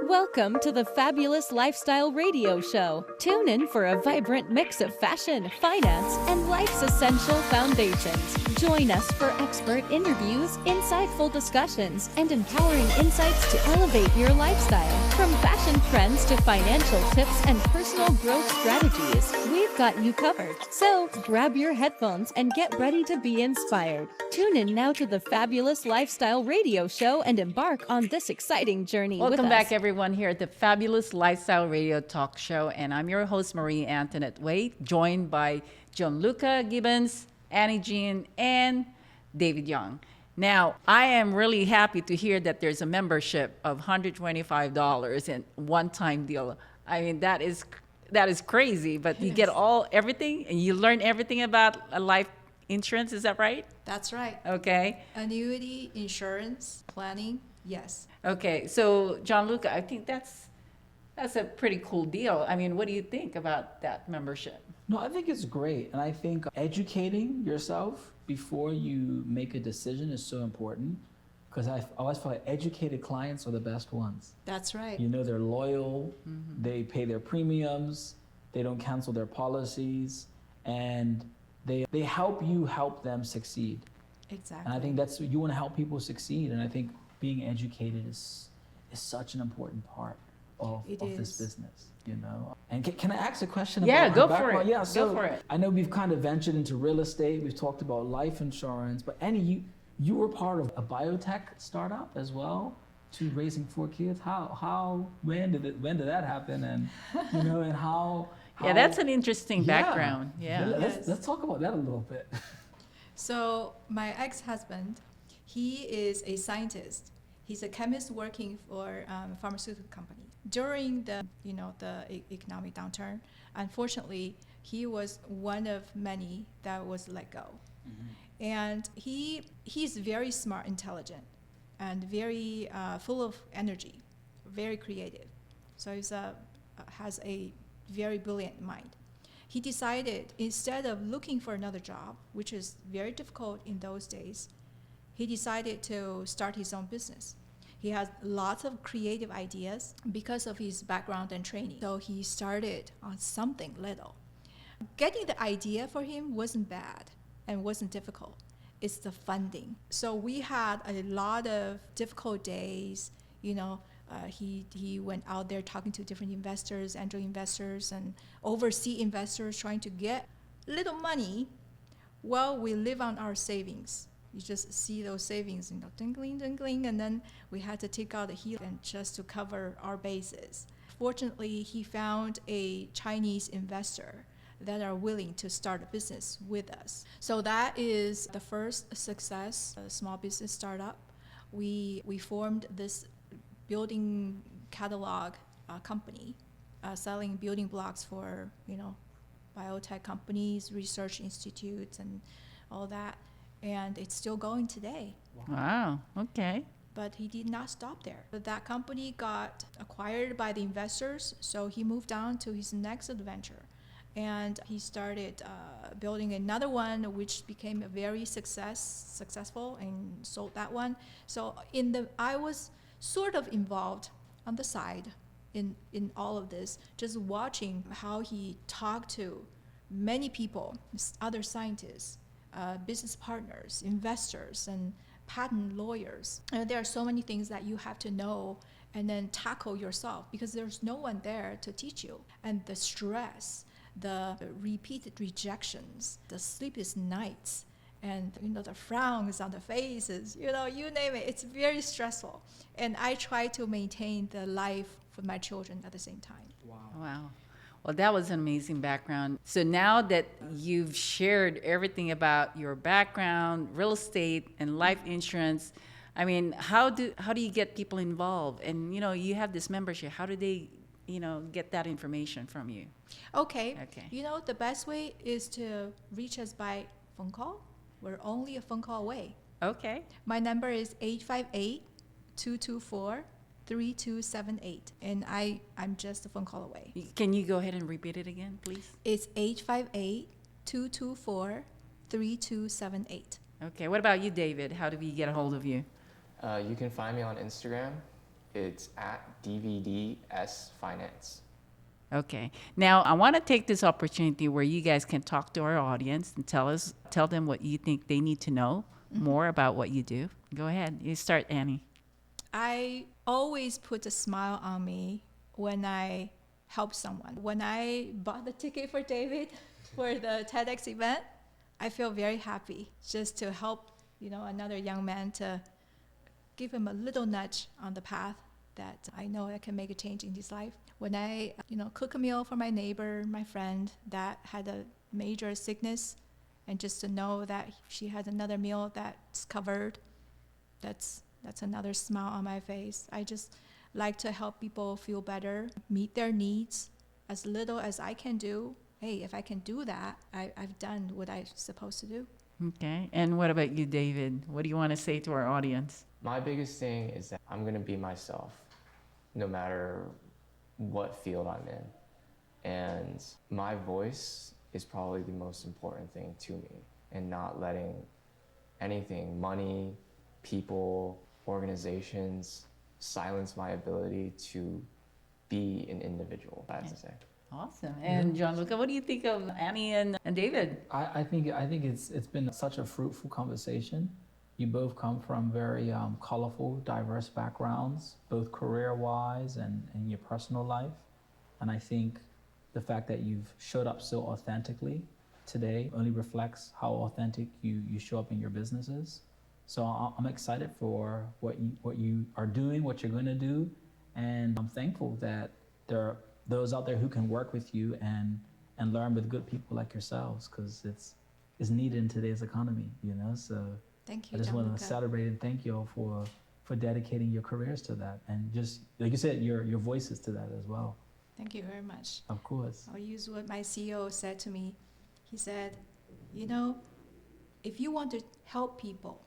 Welcome to the Fabulous Lifestyle Radio Show. Tune in for a vibrant mix of fashion, finance, and life's essential foundations. Join us for expert interviews, insightful discussions, and empowering insights to elevate your lifestyle. From fashion trends to financial tips and personal growth strategies, we've got you covered. So grab your headphones and get ready to be inspired. Tune in now to the Fabulous Lifestyle Radio Show and embark on this exciting journey with us. Welcome back, everyone, here at the Fabulous Lifestyle Radio Talk Show. And I'm your host, Marie Antoinette Wade, joined by Gianluca Gibbons, Annie Jean, and David Young. Now, I am really happy to hear that there's a membership of $125 and one-time deal. I mean, that is crazy, but you get everything, and you learn everything about a life insurance. Is that right? That's right. Okay. Annuity, insurance, planning, yes. Okay, so Gianluca, I think that's a pretty cool deal. I mean, what do you think about that membership? No, I think it's great. And I think educating yourself before you make a decision is so important, because I always feel like educated clients are the best ones. That's right. You know, they're loyal, they pay their premiums, they don't cancel their policies, and they help you help them succeed. Exactly. And I think you want to help people succeed. And I think being educated is such an important part of this business, you know. And can I ask a question about go my for background? it. Yeah, so go for it. I know we've kind of ventured into real estate. We've talked about life insurance, but Annie, you were part of a biotech startup as well, to raising 4 kids. When did that happen? And you know, and how yeah, that's an interesting background. Yeah. Let's talk about that a little bit. So my ex-husband, he is a scientist. He's a chemist working for a pharmaceutical company. During the economic downturn, unfortunately, he was one of many that was let go. Mm-hmm. And he's very smart, intelligent, and very full of energy, very creative. So he has a very brilliant mind. He decided, instead of looking for another job, which is very difficult in those days, he decided to start his own business. He has lots of creative ideas because of his background and training. So he started on something little. Getting the idea for him wasn't bad and wasn't difficult. It's the funding. So we had a lot of difficult days. You know, he went out there talking to different investors, angel investors, and overseas investors, trying to get little money while we live on our savings. You just see those savings, twinkling, and then we had to take out the heel and just to cover our bases. Fortunately, he found a Chinese investor that are willing to start a business with us. So that is the first success, a small business startup. We formed this building catalog company, selling building blocks for biotech companies, research institutes, and all that. And it's still going today. Wow. Okay. But he did not stop there. But that company got acquired by the investors, so he moved on to his next adventure. And he started building another one, which became a very successful, and sold that one. So I was sort of involved on the side in all of this, just watching how he talked to many people, other scientists, business partners, investors, and patent lawyers. And there are so many things that you have to know and then tackle yourself, because there's no one there to teach you. And the stress, the repeated rejections, the sleepless nights, and the frowns on the faces, you name it. It's very stressful. And I try to maintain the life for my children at the same time. Wow. Well, that was an amazing background. So now that you've shared everything about your background, real estate, and life insurance, I mean, how do you get people involved? And you have this membership. How do they, get that information from you? Okay. The best way is to reach us by phone call. We're only a phone call away. Okay. My number is 858-224-3278, and I'm just a phone call away. Can you go ahead and repeat it again, please? It's 858-224-3278. Okay. What about you, David? How do we get a hold of you? You can find me on Instagram It's at DVDS Finance. Okay. Now, I want to take this opportunity where you guys can talk to our audience and tell them what you think they need to know more about what you do. Go ahead. You start, Annie. I always put a smile on me when I help someone. When I bought the ticket for David for the TEDx event, I feel very happy just to help, another young man, to give him a little nudge on the path that I know I can make a change in his life. When I, cook a meal for my neighbor, my friend that had a major sickness, and just to know that she has another meal that's covered, that's another smile on my face. I just like to help people feel better, meet their needs as little as I can do. Hey, if I can do that, I've done what I'm supposed to do. Okay. And what about you, David? What do you want to say to our audience? My biggest thing is that I'm going to be myself no matter what field I'm in. And my voice is probably the most important thing to me, and not letting anything, money, people, organizations, silence my ability to be an individual, I have to say. Awesome. And Gianluca, what do you think of Annie and David? I think it's been such a fruitful conversation. You both come from very colorful, diverse backgrounds, both career-wise and in your personal life. And I think the fact that you've showed up so authentically today only reflects how authentic you show up in your businesses. So I'm excited for what you are doing, what you're going to do, and I'm thankful that there are those out there who can work with you and learn with good people like yourselves, because it's needed in today's economy, So Thank you, I just want Gianluca. to celebrate and thank you all for dedicating your careers to that, and just like you said, your voices to that as well. Thank you very much. Of course. I'll use what my CEO said to me. He said, if you want to help people,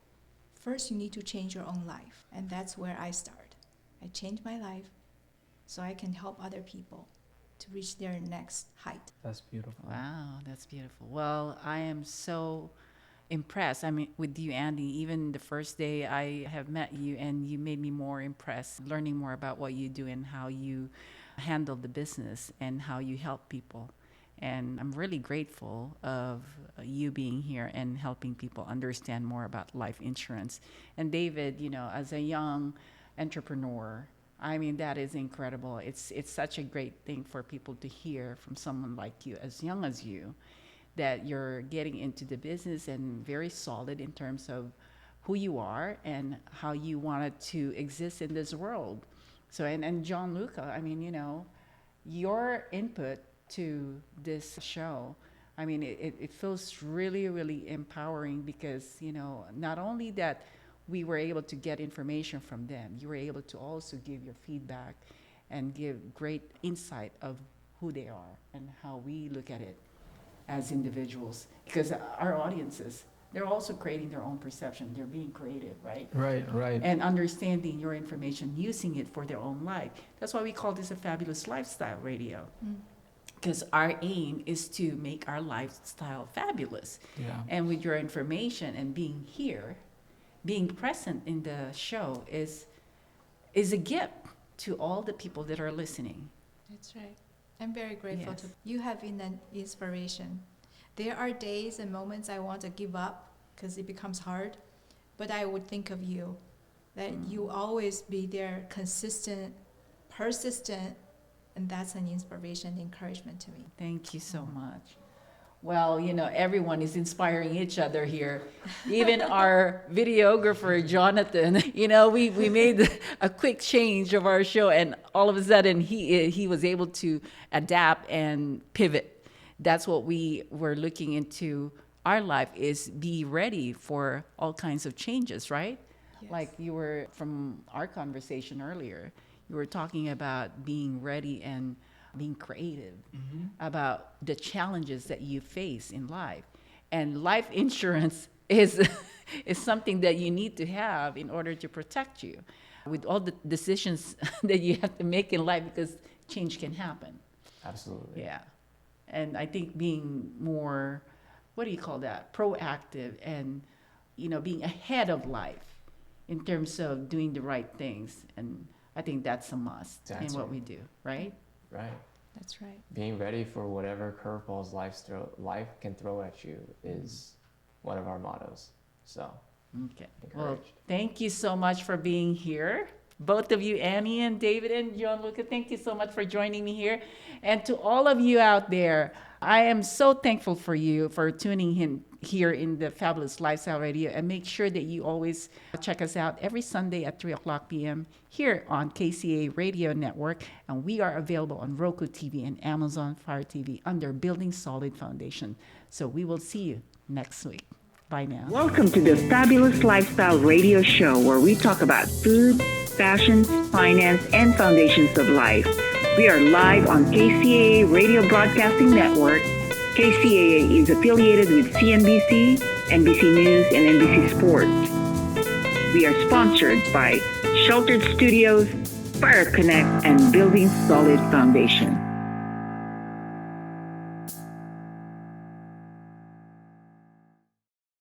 first you need to change your own life. And that's where I start. I change my life so I can help other people to reach their next height. That's beautiful. Wow, that's beautiful. Well, I am so impressed. With you, Andy, even the first day I have met you, and you made me more impressed, learning more about what you do and how you handle the business and how you help people. And I'm really grateful of you being here and helping people understand more about life insurance. And David, as a young entrepreneur, that is incredible. It's such a great thing for people to hear from someone like you, as young as you, that you're getting into the business and very solid in terms of who you are and how you wanted to exist in this world. So, and Gianluca, your input to this show, it feels really, really empowering, because, not only that we were able to get information from them, you were able to also give your feedback and give great insight of who they are and how we look at it as individuals. Because our audiences, they're also creating their own perception. They're being creative, right? Right. And understanding your information, using it for their own life. That's why we call this a fabulous lifestyle radio. Because our aim is to make our lifestyle fabulous. Yeah. And with your information and being here, being present in the show is a gift to all the people that are listening. That's right. I'm very grateful Yes. to you. Have been an inspiration. There are days and moments I want to give up because it becomes hard, but I would think of you, that you always be there, consistent, persistent, and that's an inspiration, encouragement to me. Thank you so much. Well, everyone is inspiring each other here. Even our videographer, Jonathan, we made a quick change of our show, and all of a sudden he was able to adapt and pivot. That's what we were looking into our life, is be ready for all kinds of changes, right? Yes. Like you were, from our conversation earlier, you were talking about being ready and being creative about the challenges that you face in life. And life insurance is something that you need to have in order to protect you with all the decisions that you have to make in life, because change can happen. Absolutely. Yeah. And I think being more, what do you call that, proactive, and being ahead of life in terms of doing the right things and I think that's a must in That's what right. we do, right? Right. That's right. Being ready for whatever curveballs life can throw at you is one of our mottos. So, Okay. Well, encouraged. thank you so much for being here. Both of you, Annie and David and Gianluca, thank you so much for joining me here. And to all of you out there, I am so thankful for you for tuning in here in the Fabulous Lifestyle Radio. And make sure that you always check us out every Sunday at 3 o'clock p.m. here on KCA Radio Network. And we are available on Roku TV and Amazon Fire TV under Building Solid Foundation. So we will see you next week. Bye now. Welcome to the Fabulous Lifestyle Radio Show, where we talk about food, fashion, finance, and foundations of life. We are live on KCAA Radio Broadcasting Network. KCAA is affiliated with CNBC, NBC News, and NBC Sports. We are sponsored by Sheltered Studios, Fire Connect, and Building Solid Foundation.